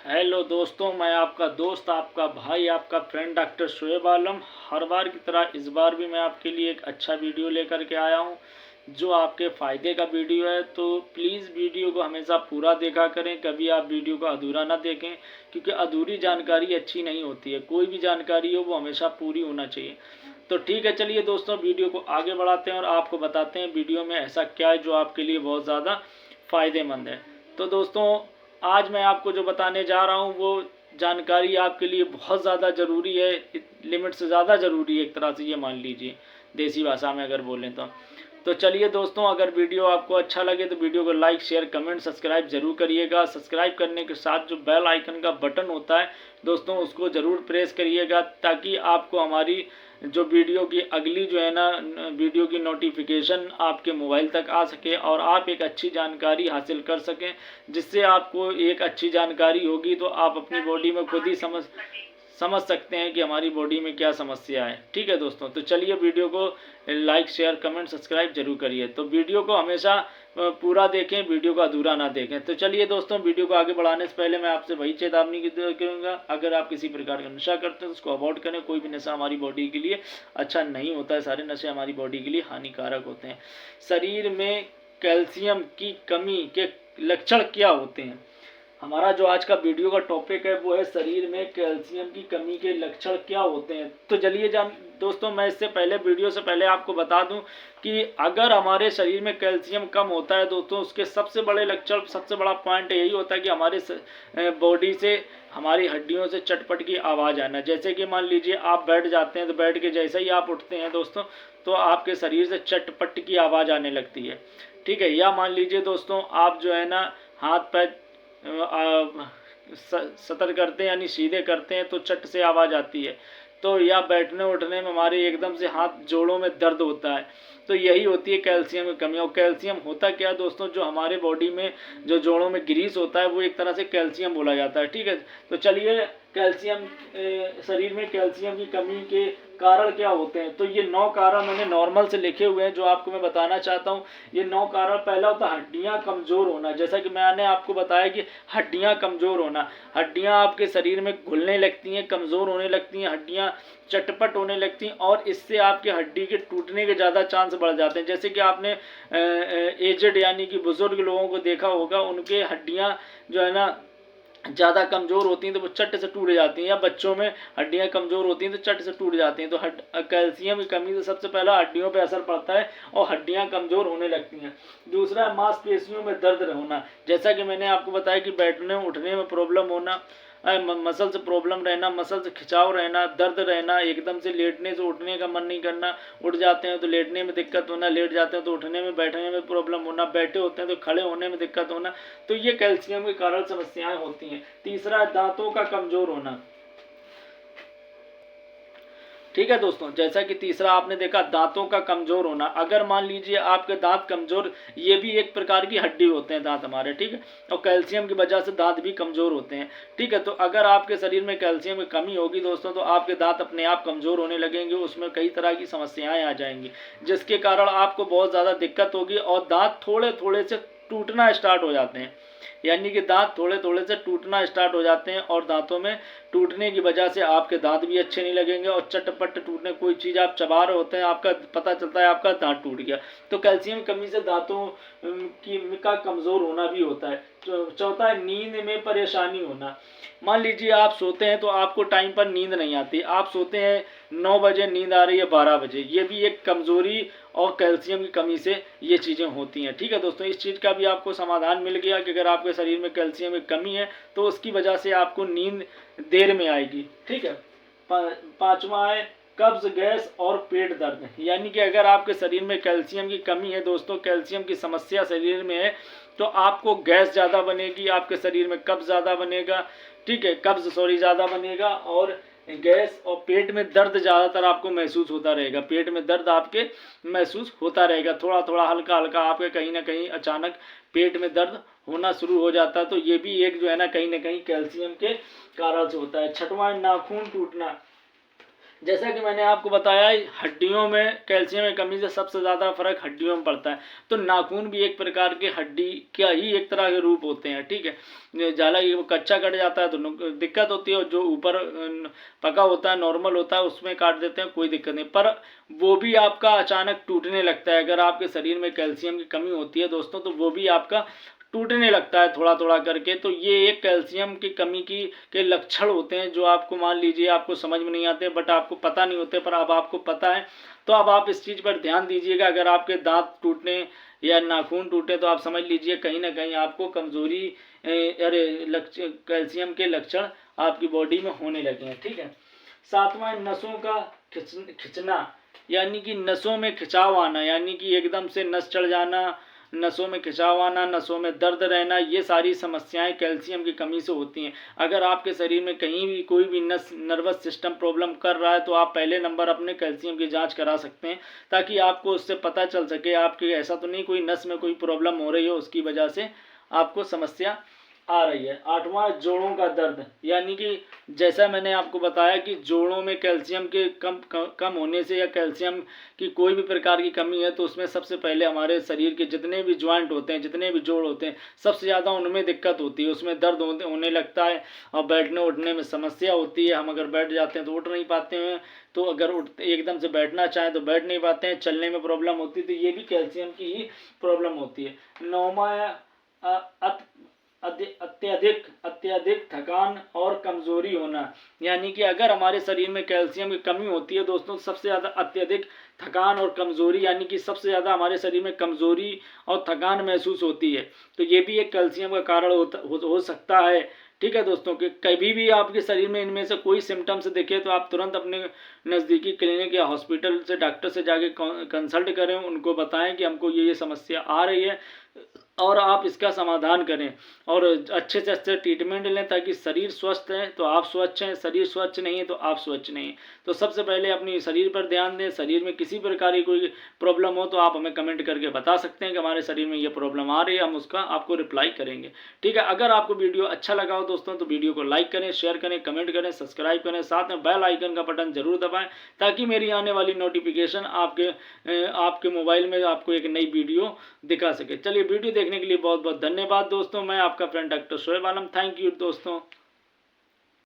Hello दोस्तों, मैं आपका दोस्त, आपका भाई, आपका फ्रेंड डॉक्टर शोएब आलम। हर बार की तरह इस बार भी मैं आपके लिए एक अच्छा वीडियो लेकर के आया हूं जो आपके फ़ायदे का वीडियो है। तो प्लीज़ वीडियो को हमेशा पूरा देखा करें, कभी आप वीडियो को अधूरा ना देखें, क्योंकि अधूरी जानकारी अच्छी नहीं होती है। कोई भी जानकारी हो वो हमेशा पूरी होना चाहिए। तो ठीक है, चलिए दोस्तों वीडियो को आगे बढ़ाते हैं और आपको बताते हैं वीडियो में ऐसा क्या है जो आपके लिए बहुत ज़्यादा फ़ायदेमंद है। तो दोस्तों, आज मैं आपको जो बताने जा रहा हूँ वो जानकारी आपके लिए बहुत ज़्यादा ज़रूरी है, लिमिट से ज़्यादा ज़रूरी है एक तरह से, ये मान लीजिए देसी भाषा में अगर बोलें तो चलिए दोस्तों, अगर वीडियो आपको अच्छा लगे तो वीडियो को लाइक, शेयर, कमेंट, सब्सक्राइब जरूर करिएगा। सब्सक्राइब करने के साथ जो बेल आइकन का बटन होता है दोस्तों, उसको ज़रूर प्रेस करिएगा, ताकि आपको हमारी जो वीडियो की अगली जो है ना वीडियो की नोटिफिकेशन आपके मोबाइल तक आ सके और आप एक अच्छी जानकारी हासिल कर सकें। जिससे आपको एक अच्छी जानकारी होगी तो आप अपनी बॉडी में खुद ही समझ सकते हैं कि हमारी बॉडी में क्या समस्या है। ठीक है दोस्तों, तो चलिए वीडियो को लाइक, शेयर, कमेंट, सब्सक्राइब जरूर करिए। तो वीडियो को हमेशा पूरा देखें, वीडियो को अधूरा ना देखें। तो चलिए दोस्तों, वीडियो को आगे बढ़ाने से पहले मैं आपसे वही चेतावनी करूँगा, अगर आप किसी प्रकार का नशा करते हैं तो उसको अवॉइड करें। कोई भी नशा हमारी बॉडी के लिए अच्छा नहीं होता है, सारे नशे हमारी बॉडी के लिए हानिकारक होते हैं। शरीर में कैल्शियम की कमी के लक्षण क्या होते हैं? हमारा जो आज का वीडियो का टॉपिक है वो है शरीर में कैल्शियम की कमी के लक्षण क्या होते हैं। तो चलिए दोस्तों, मैं इससे पहले वीडियो से पहले आपको बता दूं कि अगर हमारे शरीर में कैल्शियम कम होता है दोस्तों, उसके सबसे बड़े लक्षण, सबसे बड़ा पॉइंट यही होता है कि हमारे बॉडी से, हमारी हड्डियों से चटपट की आवाज़ आना। जैसे कि मान लीजिए आप बैठ जाते हैं तो बैठ के जैसे ही आप उठते हैं दोस्तों, तो आपके शरीर से चटपट की आवाज़ आने लगती है। ठीक है, या मान लीजिए दोस्तों आप जो है ना हाथ पैर सतर करते हैं यानी सीधे करते हैं तो चट से आवाज़ आती है। तो या बैठने उठने में हमारे एकदम से हाथ जोड़ों में दर्द होता है, तो यही होती है कैल्शियम की कमी। और कैल्शियम होता क्या है दोस्तों, जो हमारे बॉडी में जो जोड़ों में ग्रीस होता है वो एक तरह से कैल्शियम बोला जाता है। ठीक है, तो चलिए कैल्शियम, शरीर में कैल्शियम की कमी के कारण क्या होते हैं। तो ये 9 कारण मैंने नॉर्मल से लिखे हुए हैं जो आपको मैं बताना चाहता हूँ। ये 9 कारण, पहला होता है हड्डियाँ कमज़ोर होना। जैसा कि मैंने आपको बताया कि हड्डियाँ कमज़ोर होना, हड्डियाँ आपके शरीर में घुलने लगती हैं, कमज़ोर होने लगती हैं, हड्डियाँ चटपट होने लगती हैं और इससे आपके हड्डी के टूटने के ज़्यादा चांस बढ़ जाते हैं। जैसे कि आपने एजेड यानी कि बुजुर्ग लोगों को देखा होगा, उनके हड्डियाँ जो है ना ज़्यादा कमज़ोर होती हैं तो वो चट से टूट जाती हैं, या बच्चों में हड्डियाँ कमज़ोर होती हैं तो चट से टूट जाती हैं। तो कैल्शियम की कमी से सबसे पहला हड्डियों पे असर पड़ता है और हड्डियाँ कमज़ोर होने लगती हैं। दूसरा है मांसपेशियों में दर्द होना। जैसा कि मैंने आपको बताया कि बैठने उठने में प्रॉब्लम होना, मसल से प्रॉब्लम रहना, मसल से खिंचाव रहना, दर्द रहना, एकदम से लेटने से उठने का मन नहीं करना, उठ जाते हैं तो लेटने में दिक्कत होना, लेट जाते हैं तो उठने में, बैठने में प्रॉब्लम होना, बैठे होते हैं तो खड़े होने में दिक्कत होना। तो ये कैल्शियम के कारण समस्याएं होती हैं। तीसरा, दांतों का कमज़ोर होना। ठीक है दोस्तों, जैसा कि तीसरा आपने देखा दांतों का कमज़ोर होना। अगर मान लीजिए आपके दांत कमज़ोर, ये भी एक प्रकार की हड्डी होते हैं दांत हमारे, ठीक है, और कैल्शियम की वजह से दांत भी कमज़ोर होते हैं। ठीक है, तो अगर आपके शरीर में कैल्शियम की कमी होगी दोस्तों तो आपके दांत अपने आप कमज़ोर होने लगेंगे, उसमें कई तरह की समस्याएँ आ जाएंगी, जिसके कारण आपको बहुत ज़्यादा दिक्कत होगी और दाँत थोड़े थोड़े से टूटना स्टार्ट हो जाते हैं। यानी कि दांत थोड़े थोड़े से टूटना स्टार्ट हो जाते हैं और दांतों में टूटने की वजह से आपके दांत भी अच्छे नहीं लगेंगे और चटपट टूटने, कोई चीज़ आप चबा रहे होते हैं, आपका पता चलता है आपका दांत टूट गया। तो कैल्शियम कमी से दांतों की का कमज़ोर होना भी होता है। चौथा है नींद में परेशानी होना। मान लीजिए आप सोते हैं तो आपको टाइम पर नींद नहीं आती, आप सोते हैं 9 बजे, नींद आ रही है 12 बजे, ये भी एक कमज़ोरी और कैल्शियम की कमी से ये चीज़ें होती हैं। ठीक है दोस्तों, इस चीज़ का भी आपको समाधान मिल गया कि अगर आपके शरीर में कैल्शियम की कमी है तो उसकी वजह से आपको नींद देर में आएगी। ठीक है, पांचवा है कब्ज, गैस और पेट दर्द। यानी कि अगर आपके शरीर में कैल्शियम की कमी है दोस्तों, कैल्शियम की समस्या शरीर में है, तो आपको गैस ज़्यादा बनेगी, आपके शरीर में कब्ज ज़्यादा बनेगा। ठीक है, कब्ज ज़्यादा बनेगा और गैस और पेट में दर्द ज़्यादातर आपको महसूस होता रहेगा। पेट में दर्द आपके महसूस होता रहेगा, थोड़ा थोड़ा हल्का हल्का आपके कहीं ना कहीं अचानक पेट में दर्द होना शुरू हो जाता है। तो ये भी एक जो है ना कहीं कैल्शियम के कारण से होता है। छठवां, नाखून टूटना। जैसा कि मैंने आपको बताया, हड्डियों में कैल्शियम की कमी से सबसे ज़्यादा फर्क हड्डियों में पड़ता है। तो नाखून भी एक प्रकार के हड्डी का ही एक तरह के रूप होते हैं, ठीक है। जाला वो कच्चा कट जाता है तो दिक्कत होती है, और जो ऊपर पका होता है, नॉर्मल होता है, उसमें काट देते हैं, कोई दिक्कत नहीं। पर वो भी आपका अचानक टूटने लगता है। अगर आपके शरीर में कैल्शियम की कमी होती है दोस्तों, तो वो भी आपका टूटने लगता है थोड़ा थोड़ा करके। तो ये एक कैल्शियम की कमी के लक्षण होते हैं, जो आपको मान लीजिए आपको समझ में नहीं आते, बट आपको पता नहीं होते, पर अब आपको पता है। तो अब आप इस चीज़ पर ध्यान दीजिएगा। अगर आपके दांत टूटने या नाखून टूटे तो आप समझ लीजिए कहीं ना कहीं आपको कमजोरी कैल्शियम के लक्षण आपकी बॉडी में होने लगे हैं, ठीक है। सातवां, नसों का खिंचना, यानी कि नसों में खिंचाव आना, यानी कि एकदम से नस चढ़ जाना, नसों में खिंचाव आना, नसों में दर्द रहना, ये सारी समस्याएं कैल्शियम की कमी से होती हैं। अगर आपके शरीर में कहीं भी कोई भी नर्वस सिस्टम प्रॉब्लम कर रहा है, तो आप पहले नंबर अपने कैल्शियम की जांच करा सकते हैं, ताकि आपको उससे पता चल सके आपके ऐसा तो नहीं कोई नस में कोई प्रॉब्लम हो रही हो, उसकी वजह से आपको समस्या आ रही है। आठवां, जोड़ों का दर्द, यानी कि जैसा मैंने आपको बताया कि जोड़ों में कैल्शियम के कम होने से या कैल्शियम की कोई भी प्रकार की कमी है, तो उसमें सबसे पहले हमारे शरीर के जितने भी ज्वाइंट होते हैं, जितने भी जोड़ होते हैं, सबसे ज़्यादा उनमें दिक्कत होती है, उसमें दर्द होने लगता है, और बैठने उठने में समस्या होती है। हम अगर बैठ जाते हैं तो उठ नहीं पाते हैं, तो अगर एकदम से बैठना चाहें तो बैठ नहीं पाते हैं, चलने में प्रॉब्लम होती है, तो ये भी कैल्शियम की ही प्रॉब्लम होती है। नौवां, अत्यधिक थकान और कमजोरी होना, यानी कि अगर हमारे शरीर में कैल्शियम की कमी होती है दोस्तों, सबसे ज़्यादा अत्यधिक थकान और कमजोरी, यानी कि सबसे ज़्यादा हमारे शरीर में कमजोरी और थकान महसूस होती है। तो ये भी एक कैल्शियम का कारण हो सकता है, ठीक है दोस्तों। कि कभी भी आपके शरीर में इनमें से कोई सिम्टम्स दिखे तो आप तुरंत अपने नज़दीकी क्लिनिक या हॉस्पिटल से डॉक्टर से जाके कंसल्ट करें, उनको बताएं कि हमको ये समस्या आ रही है, और आप इसका समाधान करें, और अच्छे से अच्छे ट्रीटमेंट लें, ताकि शरीर स्वस्थ है तो आप स्वच्छ हैं, शरीर स्वच्छ नहीं है तो आप स्वच्छ नहीं हैं। तो सबसे पहले अपनी शरीर पर ध्यान दें। शरीर में किसी प्रकार की कोई प्रॉब्लम हो तो आप हमें कमेंट करके बता सकते हैं कि हमारे शरीर में ये प्रॉब्लम आ रही है, हम उसका आपको रिप्लाई करेंगे, ठीक है। अगर आपको वीडियो अच्छा लगा हो दोस्तों, तो वीडियो को लाइक करें, शेयर करें, कमेंट करें, सब्सक्राइब करें, साथ में बेल आइकन का बटन जरूर दबाएं, ताकि मेरी आने वाली नोटिफिकेशन आपके मोबाइल में आपको एक नई वीडियो दिखा सके। चलिए, वीडियो देखने के लिए बहुत बहुत धन्यवाद दोस्तों। मैं आपका friend doctor Shoaib Alam. Thank you दोस्तों।